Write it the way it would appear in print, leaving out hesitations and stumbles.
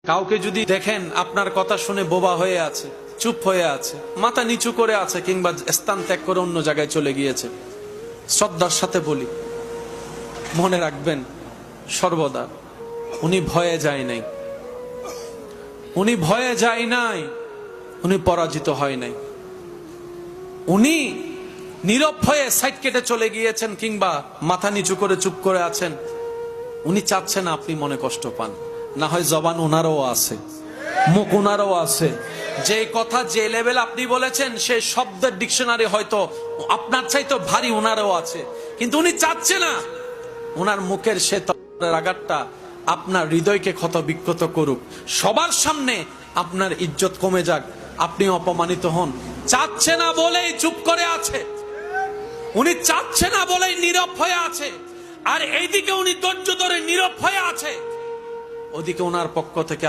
কাউকে যদি দেখেন আপনার কথা শুনে বোবা হয়ে আছে, চুপ হয়ে আছে, মাথা নিচু করে আছে, কিংবা স্থান ত্যাগ করে অন্য জায়গায় চলে গিয়েছে, শ্রদ্ধার সাথে বলি, মনে রাখবেন সর্বদা উনি ভয়ে যায় নাই, উনি ভয়ে যায় নাই, উনি পরাজিত হয় নাই। উনি নীরব হয়ে সাইড কেটে চলে গিয়েছেন কিংবা মাথা নিচু করে চুপ করে আছেন। উনি চাচ্ছেন আপনি মনে কষ্ট পান। না হয় জবান ওনারও আছে, মুখ ওনারও আছে, যে কথা যে লেভেল আপনি বলেছেন সে শব্দের ডিকশনারি হয়তো আপনার চাইতো ভারী ওনারও আছে, কিন্তু উনি চাচ্ছে না ওনার মুখের সে আঘাতটা আপনার হৃদয়কে ক্ষত বিক্ষত করুক, সবার সামনে আপনার ইজ্জত কমে যাক, আপনি অপমানিত হন। চাচ্ছে না বলেই চুপ করে আছে, উনি চাচ্ছে না বলেই নীরব হয়ে আছে। আর এইদিকে উনি ধৈর্য ধরে নীরব হয়ে আছে, ওদিকে ওনার পক্ষ থেকে